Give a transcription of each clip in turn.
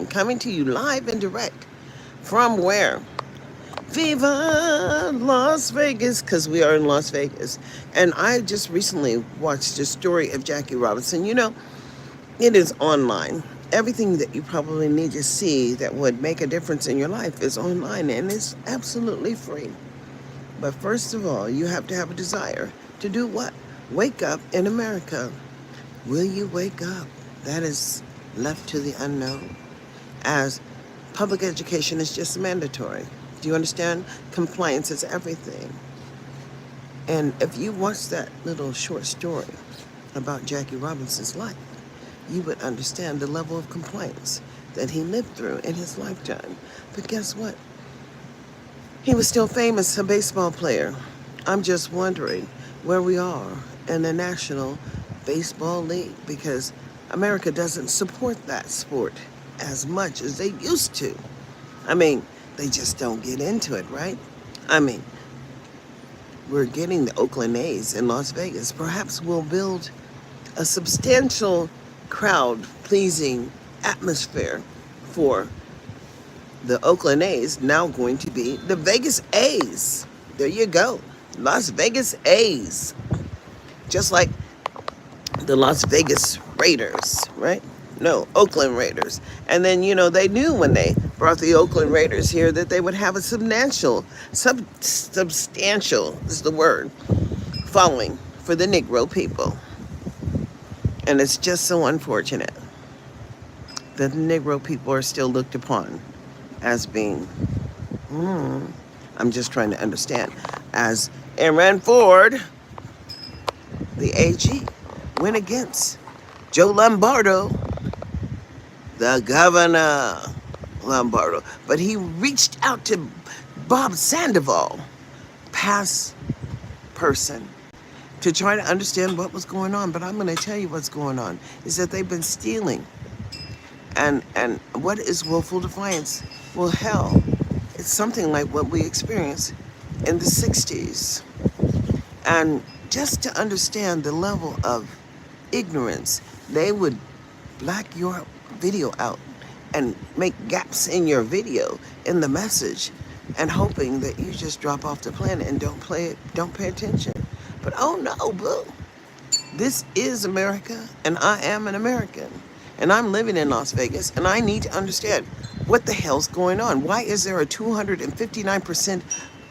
coming to you live and direct from where? Viva Las Vegas, because we are in Las Vegas. And I just recently watched the story of Jackie Robinson. It is online. Everything that you probably need to see that would make a difference in your life is online, and it's absolutely free. But first of all, you have to have a desire to do what? Wake up in America. Will you wake up? That is left to the unknown, as public education is just mandatory. Do you understand? Compliance is everything. And if you watch that little short story about Jackie Robinson's life, you would understand the level of compliance that he lived through in his lifetime. But guess what? He was still famous, a baseball player. I'm just wondering where we are in the National Baseball League, because America doesn't support that sport as much as they used to. I mean, they just don't get into it, right? I mean, we're getting the Oakland A's in Las Vegas. Perhaps we'll build a substantial crowd pleasing atmosphere for the Oakland A's, now going to be the Vegas A's. There you go. Las Vegas A's. Just like the Las Vegas Raiders, right? No, Oakland Raiders. And then, they knew when they brought the Oakland Raiders here that they would have a substantial is the word, following for the Negro people. And it's just so unfortunate that the Negro people are still looked upon as being, I'm just trying to understand, as Aaron Ford, the AG, went against Joe Lombardo, the governor Lombardo. But he reached out to Bob Sandoval, past person, to try to understand what was going on. But I'm going to tell you what's going on, is that they've been stealing. And what is willful defiance? Well, hell, it's something like what we experienced in the 60s. And just to understand the level of ignorance, they would black your video out and make gaps in your video, in the message, and hoping that you just drop off the planet and don't pay attention. But oh no, boo. This is America, and I am an American. And I'm living in Las Vegas, and I need to understand what the hell's going on. Why is there a 259%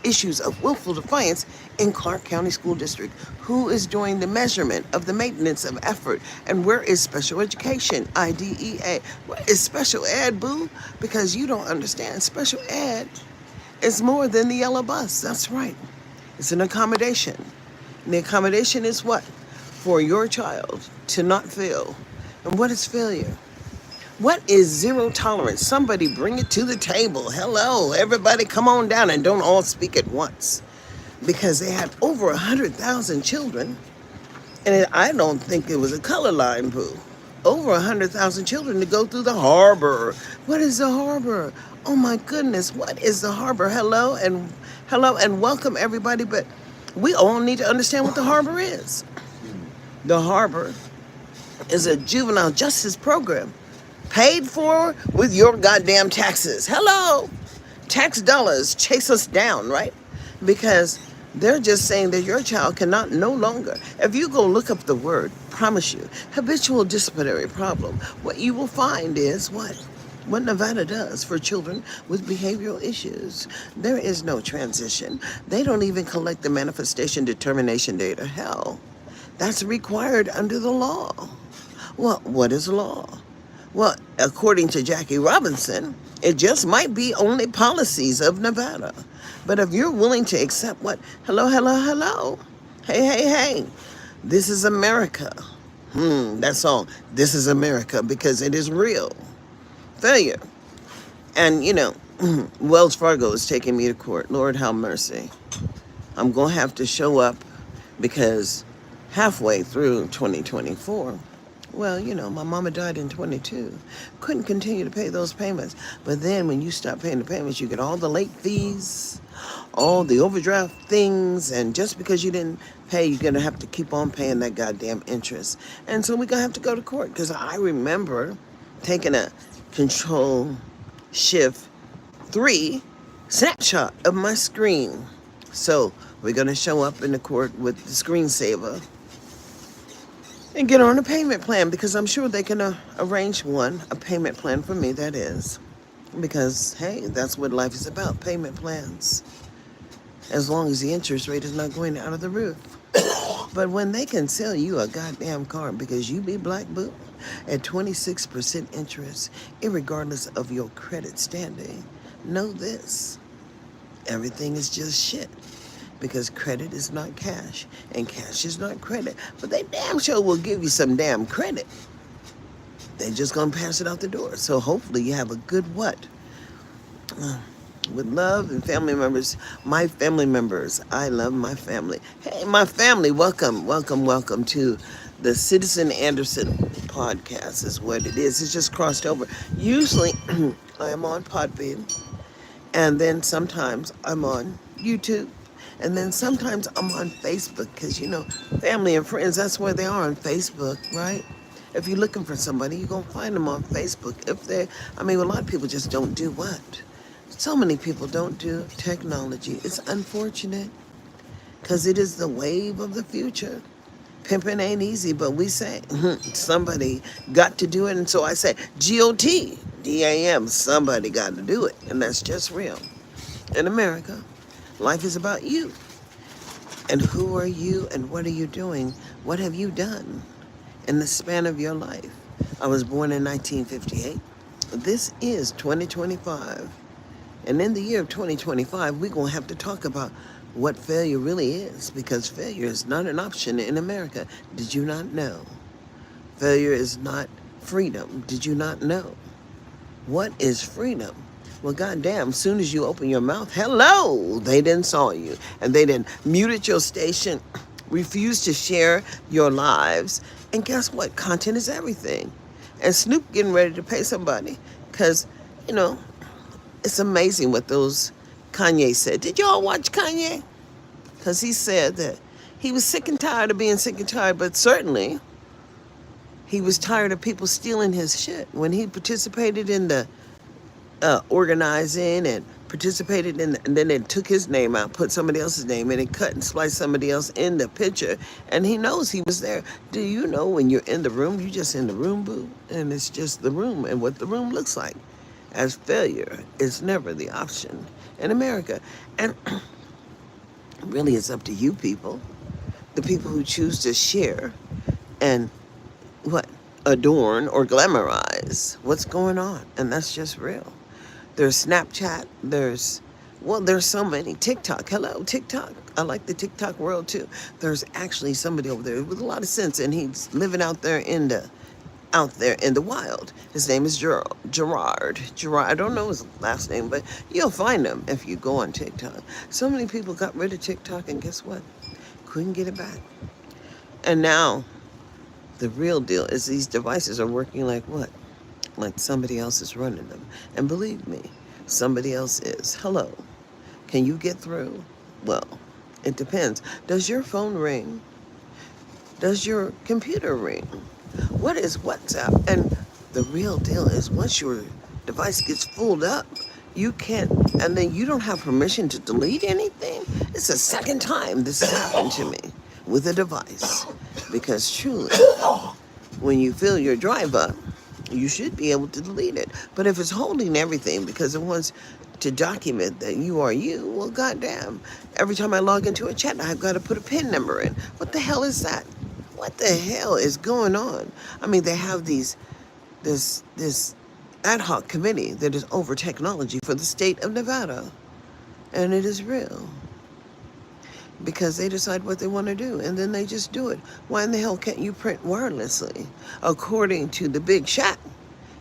issues of willful defiance in Clark County School District? Who is doing the measurement of the maintenance of effort? And where is special education, IDEA? Where is special ed, boo? Because you don't understand. Special ed is more than the yellow bus. That's right. It's an accommodation. And the accommodation is what? For your child to not fail. And what is failure? What is zero tolerance? Somebody bring it to the table. Hello, everybody come on down, and don't all speak at once. Because they had over 100,000 children, and I don't think it was a color line, boo. Over 100,000 children to go through the harbor. What is the harbor? Oh my goodness, what is the harbor? Hello and welcome everybody, but we all need to understand what the harbor is. The harbor is a juvenile justice program paid for with your goddamn taxes. Hello! Tax dollars chase us down, right? Because they're just saying that your child cannot no longer. If you go look up the word, promise you, habitual disciplinary problem, what you will find is what? What Nevada does for children with behavioral issues. There is no transition. They don't even collect the manifestation determination data. Hell, that's required under the law. Well, what is law? Well, according to Jackie Robinson, it just might be only policies of Nevada. But if you're willing to accept what? Hello. Hey. This is America. That song, This is America, because it is real. Failure. And, Wells Fargo is taking me to court. Lord have mercy. I'm going to have to show up because halfway through 2024, well, my mama died in 22. Couldn't continue to pay those payments. But then when you stop paying the payments, you get all the late fees, all the overdraft things. And just because you didn't pay, you're going to have to keep on paying that goddamn interest. And so we're going to have to go to court, because I remember taking a Control Shift 3 snapshot of my screen. So we're going to show up in the court with the screensaver and get on a payment plan, because I'm sure they can arrange a payment plan for me, that is. Because, hey, that's what life is about, payment plans. As long as the interest rate is not going out of the roof. But when they can sell you a goddamn car because you be black boo at 26% interest, irregardless of your credit standing, know this: everything is just shit. Because credit is not cash, and cash is not credit. But they damn sure will give you some damn credit. They just gonna pass it out the door. So hopefully you have a good what? With love and family members. My family members, I love my family. Hey, my family, welcome to the Citizen Anderson podcast is what it is. It's just crossed over. Usually I am on Podbean, and then sometimes I'm on YouTube, and then sometimes I'm on Facebook, because, family and friends, that's where they are, on Facebook, right? If you're looking for somebody, you're going to find them on Facebook. A lot of people just don't do what? So many people don't do technology. It's unfortunate, because it is the wave of the future. Pimping ain't easy, but we say somebody got to do it. And so I say GOT, DAM, somebody got to do it. And that's just real. In America, life is about you. And who are you and what are you doing? What have you done in the span of your life? I was born in 1958. This is 2025. And in the year of 2025, we're going to have to talk about what failure really is, because failure is not an option in America. Did you not know? Failure is not freedom. Did you not know? What is freedom? Well, goddamn, as soon as you open your mouth, hello, they didn't saw you. And they didn't muted your station, refused to share your lives. And guess what? Content is everything. And Snoop getting ready to pay somebody, because, it's amazing what those Kanye said. Did y'all watch Kanye? Because he said that he was sick and tired of being sick and tired, but certainly he was tired of people stealing his shit. When he participated in the organizing and participated in, and then they took his name out, put somebody else's name in, and cut and spliced somebody else in the picture, and he knows he was there. Do you know when you're in the room, you just in the room, boo, and it's just the room and what the room looks like? As failure is never the option in America. And really, it's up to you people, the people who choose to share and adorn or glamorize what's going on. And that's just real. There's Snapchat, there's so many. TikTok, hello, TikTok. I like the TikTok world too. There's actually somebody over there with a lot of sense, and he's living out there in the wild. His name is Gerard. I don't know his last name, but you'll find him if you go on TikTok. So many people got rid of TikTok, and guess what? Couldn't get it back. And now, the real deal is these devices are working like what? Like somebody else is running them. And believe me, somebody else is. Hello. Can you get through? Well, it depends. Does your phone ring? Does your computer ring? What is WhatsApp? And the real deal is, once your device gets full up, you can't, and then you don't have permission to delete anything. It's the second time this has happened to me with a device. Because truly, when you fill your drive up, you should be able to delete it. But if it's holding everything because it wants to document that you are you, well, goddamn, every time I log into a chat, I've got to put a PIN number in. What the hell is that? What the hell is going on? They have this ad hoc committee that is over technology for the state of Nevada. And it is real. Because they decide what they want to do, and then they just do it. Why in the hell can't you print wirelessly? According to the big shot,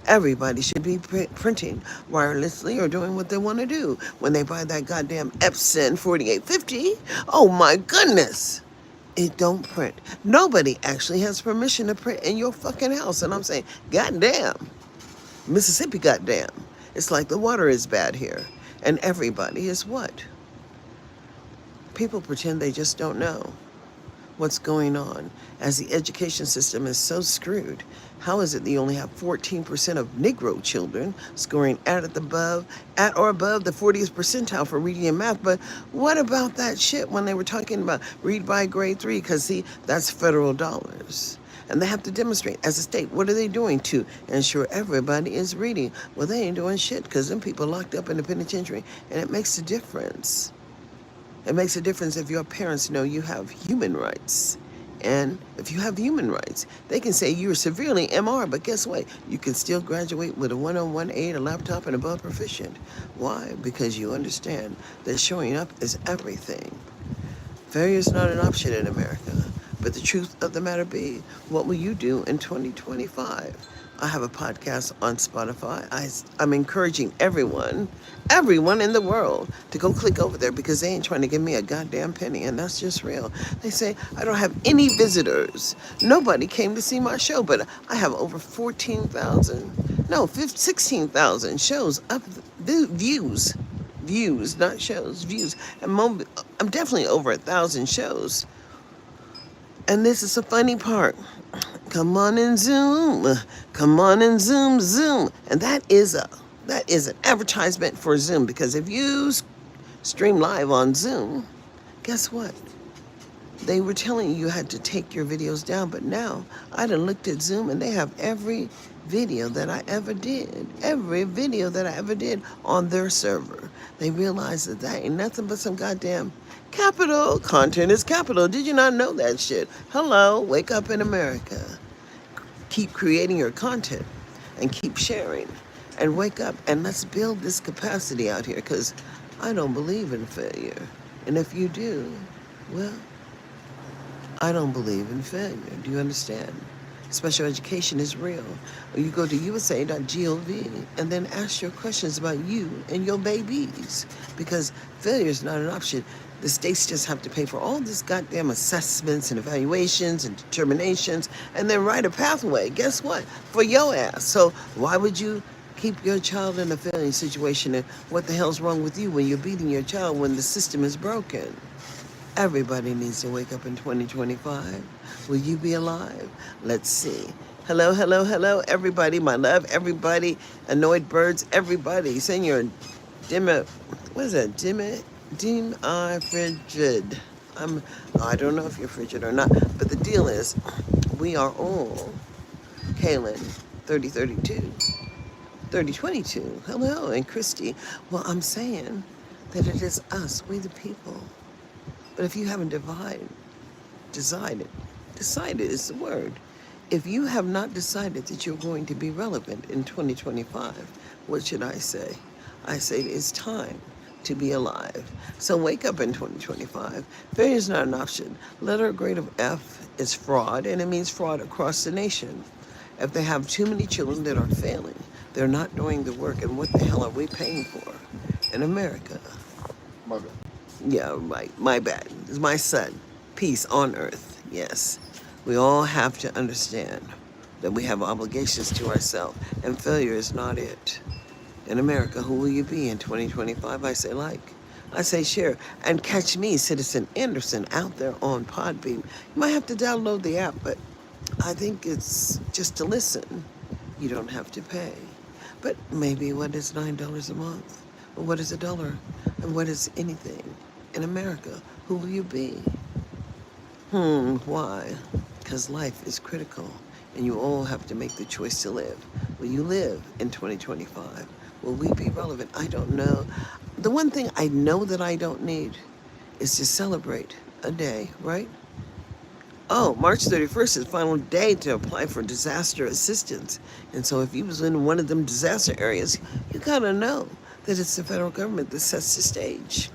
everybody should be printing wirelessly or doing what they want to do. When they buy that goddamn Epson 4850, oh my goodness, it don't print. Nobody actually has permission to print in your fucking house. And I'm saying, goddamn, Mississippi, goddamn. It's like the water is bad here. And everybody is what? People pretend they just don't know. what's going on. As the education system is so screwed, how is it that you only have 14% of Negro children scoring at or above the 40th percentile for reading and math? But what about that shit when they were talking about read by grade 3? Because see, that's federal dollars. And they have to demonstrate as a state, what are they doing to ensure everybody is reading? Well, they ain't doing shit because them people locked up in the penitentiary, and it makes a difference. It makes a difference if your parents know you have human rights. And if you have human rights, they can say you're severely MR, but guess what? You can still graduate with a 101.8, a laptop, and above proficient. Why? Because you understand that showing up is everything. Failure is not an option in America. But the truth of the matter be, what will you do in 2025? I have a podcast on Spotify. I'm encouraging everyone in the world to go click over there because they ain't trying to give me a goddamn penny, and that's just real. They say I don't have any visitors. Nobody came to see my show, but I have over 16,000 shows up, views. Views, not shows, views. And I'm definitely over 1,000 shows. And this is the funny part. Come on and Zoom. Come on and Zoom. And that is an advertisement for Zoom, because if you stream live on Zoom, guess what? They were telling you had to take your videos down, but now I done looked at Zoom and they have every video that I ever did on their server. They realize that ain't nothing but some goddamn capital. Content is capital. Did you not know that shit? Hello, wake up in America. Keep creating your content and keep sharing and wake up and let's build this capacity out here, because I don't believe in failure. And if you do, well, I don't believe in failure. Do you understand? Special education is real. Or you go to usa.gov and then ask your questions about you and your babies, because failure is not an option. The states just have to pay for all this goddamn assessments and evaluations and determinations and then write a pathway. Guess what? For your ass. So why would you keep your child in a failing situation? And what the hell's wrong with you when you're beating your child when the system is broken? Everybody needs to wake up in 2025. Will you be alive? Let's see. Hello, everybody. My love, everybody. Annoyed birds, everybody. Send your frigid. I don't know if you're frigid or not, but the deal is, we are all Kaylin, 3022. Hello, and Christy. Well, I'm saying that it is us, we the people. But if you haven't decided is the word. If you have not decided that you're going to be relevant in 2025, what should I say? I say it's time to be alive. So wake up in 2025. Failure is not an option. Letter grade of F is fraud, and it means fraud across the nation. If they have too many children that are failing, they're not doing the work, and what the hell are we paying for in America? My bad. Yeah, right. My bad. It's my son. Peace on earth. Yes. We all have to understand that we have obligations to ourselves, and failure is not it. In America, who will you be in 2025? I say like. I say share. And catch me, Citizen Anderson, out there on Podbean. You might have to download the app, but I think it's just to listen. You don't have to pay. But maybe what is $9 a month? Or what is $1? And what is anything? In America, who will you be? Why? Because life is critical, and you all have to make the choice to live. Will you live in 2025? Will we be relevant? I don't know. The one thing I know that I don't need is to celebrate a day, right? Oh, March 31st is the final day to apply for disaster assistance. And so if you was in one of them disaster areas, you gotta know that it's the federal government that sets the stage.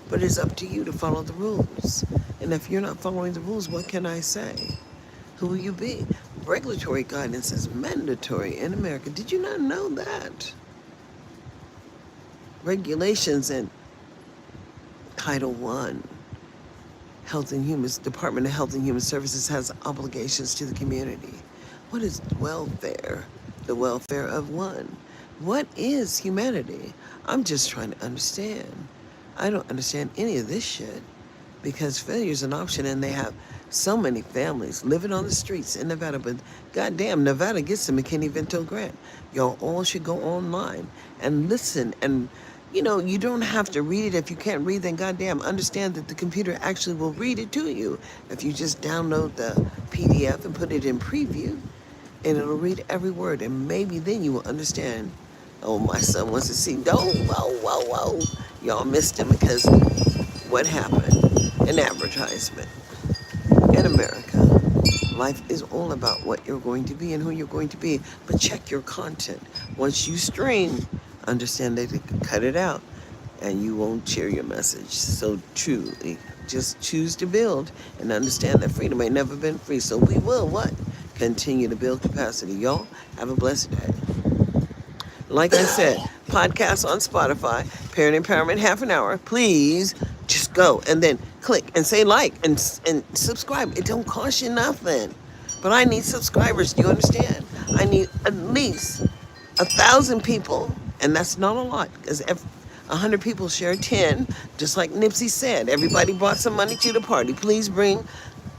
But it's up to you to follow the rules. And if you're not following the rules, what can I say? Who will you be? Regulatory guidance is mandatory in America. Did you not know that? Regulations in Title I, Department of Health and Human Services has obligations to the community. What is welfare? The welfare of one. What is humanity? I'm just trying to understand. I don't understand any of this shit, because failure is an option, and they have So many families living on the streets in Nevada, but goddamn, Nevada gets the McKinney-Vento grant. Y'all all should go online and listen. And, you don't have to read it. If you can't read, then goddamn, understand that the computer actually will read it to you. If you just download the PDF and put it in preview, and it'll read every word, and maybe then you will understand. Oh, my son wants to see. Oh, whoa, whoa, whoa. Y'all missed him because what happened? An advertisement. In America, life is all about what you're going to be and who you're going to be. But check your content. Once you stream, understand that they can cut it out and you won't share your message. So truly, just choose to build and understand that freedom ain't never been free. So we will what? Continue to build capacity. Y'all have a blessed day. Like I said, podcasts on Spotify, Parent Empowerment Half an Hour. Please just go and then click and say like and subscribe. It don't cost you nothing. But I need subscribers. Do you understand? I need at least 1,000 people, and that's not a lot because if 100 people share 10, just like Nipsey said, everybody brought some money to the party. Please bring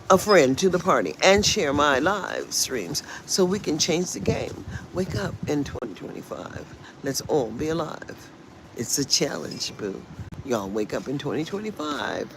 a friend to the party and share my live streams so we can change the game. Wake up in 2025. Let's all be alive. It's a challenge, boo. Y'all wake up in 2025.